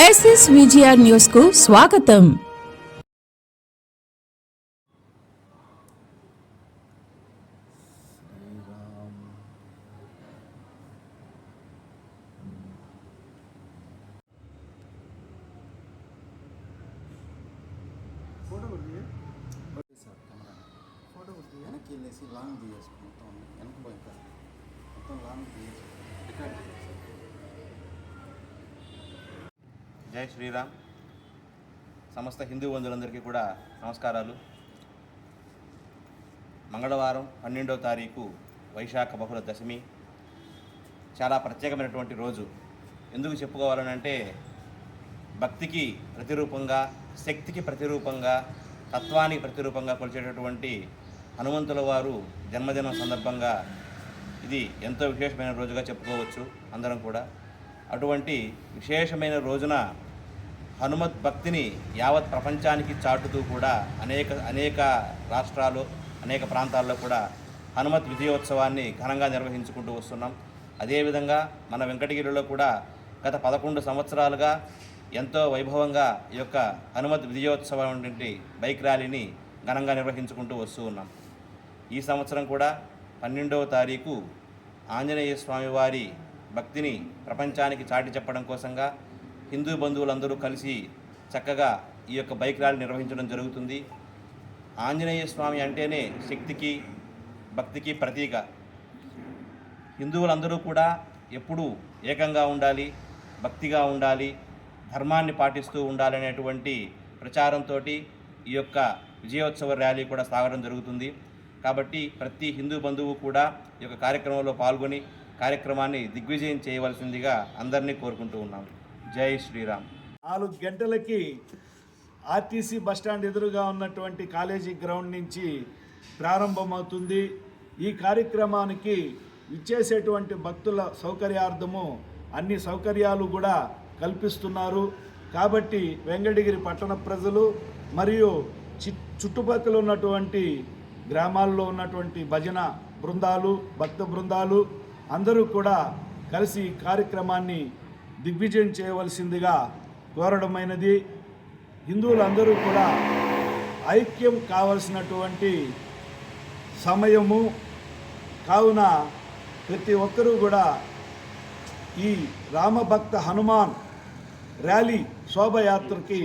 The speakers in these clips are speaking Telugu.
క్రైసిస్ విజిఆర్ న్యూస్ కు స్వాగతం. వెనక్కి వెళ్ళేసి లాంగ్ తీయేసి మొత్తం వెనక పోయి మొత్తం లాంగ్ తీయేసి రికార్డ్ చేయాలి. జై శ్రీరామ్. సమస్త హిందూ బంధువులందరికీ కూడా నమస్కారాలు. మంగళవారం 12వ తారీఖు వైశాఖ బహుళ దశమి చాలా ప్రత్యేకమైనటువంటి రోజు. ఎందుకు చెప్పుకోవాలనంటే భక్తికి ప్రతిరూపంగా, శక్తికి ప్రతిరూపంగా, తత్వానికి ప్రతిరూపంగా కొలిచేటటువంటి హనుమంతుల వారు జన్మదినం సందర్భంగా ఇది ఎంతో విశేషమైన రోజుగా చెప్పుకోవచ్చు అందరం కూడా. అటువంటి విశేషమైన రోజున హనుమత్ భక్తిని యావత్ ప్రపంచానికి చాటుతూ కూడా అనేక రాష్ట్రాలు, అనేక ప్రాంతాల్లో కూడా హనుమత్ విజయోత్సవాన్ని ఘనంగా నిర్వహించుకుంటూ వస్తున్నాం. అదేవిధంగా మన వెంకటగిరిలో కూడా గత 11 సంవత్సరాలుగా ఎంతో వైభవంగా ఈ యొక్క హనుమత్ విజయోత్సవం వంటి బైక్ ర్యాలీని ఘనంగా నిర్వహించుకుంటూ వస్తూ ఉన్నాం. ఈ సంవత్సరం కూడా 12వ తారీఖు ఆంజనేయ స్వామి వారి భక్తిని ప్రపంచానికి చాటి చెప్పడం కోసంగా హిందూ బంధువులందరూ కలిసి చక్కగా ఈ యొక్క బైక్ ర్యాలీ నిర్వహించడం జరుగుతుంది. ఆంజనేయ స్వామి అంటేనే శక్తికి, భక్తికి ప్రతీక. హిందువులందరూ కూడా ఎప్పుడూ ఏకంగా ఉండాలి, భక్తిగా ఉండాలి, ధర్మాన్ని పాటిస్తూ ఉండాలనేటువంటి ప్రచారంతో ఈ యొక్క విజయోత్సవ ర్యాలీ కూడా సాగడం జరుగుతుంది. కాబట్టి ప్రతి హిందూ బంధువు కూడా ఈ యొక్క కార్యక్రమంలో పాల్గొని కార్యక్రమాన్ని దిగ్విజయం చేయవలసిందిగా అందరినీ కోరుకుంటూ ఉన్నాం. జై శ్రీరామ్. 4 గంటలకి ఆర్టీసీ బస్టాండ్ ఎదురుగా ఉన్నటువంటి కాలేజీ గ్రౌండ్ నుంచి ప్రారంభమవుతుంది. ఈ కార్యక్రమానికి ఇచ్చేసేటువంటి భక్తుల సౌకర్యార్థము అన్ని సౌకర్యాలు కూడా కల్పిస్తున్నారు. కాబట్టి వెంకటగిరి పట్టణ ప్రజలు మరియు చుట్టుపక్కల ఉన్నటువంటి గ్రామాల్లో ఉన్నటువంటి భజన బృందాలు, భక్త బృందాలు అందరూ కూడా కలిసి ఈ కార్యక్రమాన్ని దిగ్విజయం చేయవలసిందిగా కోరడమైనది. హిందువులందరూ కూడా ఐక్యం కావలసినటువంటి సమయము కావున ప్రతి ఒక్కరూ కూడా ఈ రామభక్త హనుమాన్ ర్యాలీ శోభయాత్రకి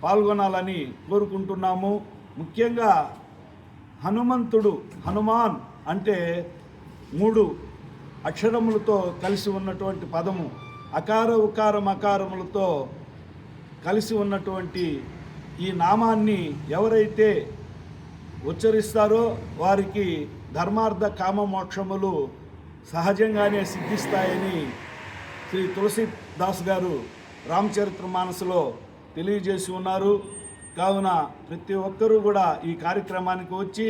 పాల్గొనాలని కోరుకుంటున్నాము. ముఖ్యంగా హనుమంతుడు, హనుమాన్ అంటే 3 అక్షరములతో కలిసి ఉన్నటువంటి పదము, అకార ఉకార మకారములతో కలిసి ఉన్నటువంటి ఈ నామాన్ని ఎవరైతే ఉచ్చరిస్తారో వారికి ధర్మార్థ కామ మోక్షములు సహజంగానే సిద్ధిస్తాయని శ్రీ తులసీదాస్ గారు రామచరిత్రమానసులో తెలియజేసి ఉన్నారు. కావున ప్రతి ఒక్కరూ కూడా ఈ కార్యక్రమానికి వచ్చి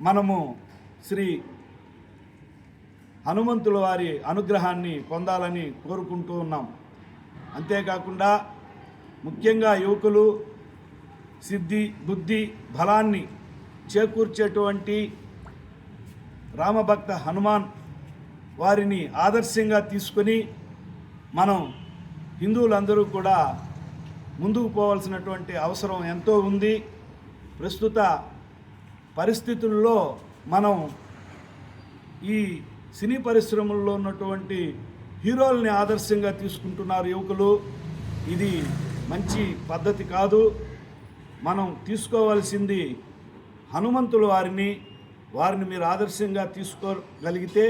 మనము శ్రీ హనుమంతుల వారి అనుగ్రహాన్ని పొందాలని కోరుకుంటూ ఉన్నాం. అంతేకాకుండా ముఖ్యంగా యువకులు సిద్ధి, బుద్ధి, బలాన్ని చేకూర్చేటువంటి రామభక్త హనుమాన్ వారిని ఆదర్శంగా తీసుకొని మనం హిందువులందరూ కూడా ముందుకు పోవాల్సినటువంటి అవసరం ఎంతో ఉంది. ప్రస్తుత పరిస్థితుల్లో మనం ఈ సినీ పరిశ్రమల్లో ఉన్నటువంటి హీరోల్ని ఆదర్శంగా తీసుకుంటున్నారు యువకులు. ఇది మంచి పద్ధతి కాదు. మనం తీసుకోవాల్సింది హనుమంతుల వారిని మీరు ఆదర్శంగా తీసుకోగలిగితే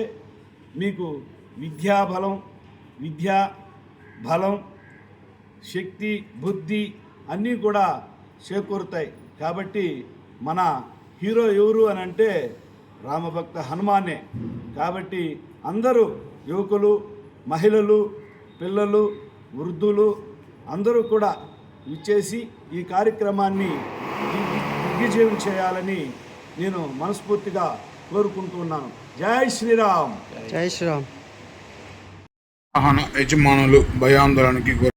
మీకు విద్యా బలం, శక్తి, బుద్ధి అన్నీ కూడా చేకూరుతాయి. కాబట్టి మన హీరో ఎవరు అని అంటే రామభక్త హనుమానే. కాబట్టి అందరూ యువకులు, మహిళలు, పిల్లలు, వృద్ధులు అందరూ కూడా ఇచ్చేసి ఈ కార్యక్రమాన్ని దిగ్విజయం చేయాలని నేను మనస్ఫూర్తిగా కోరుకుంటున్నాను. జై శ్రీరామ్. జై శ్రీరామ్. వాహన యజమానులు భయాందోళనకి గురై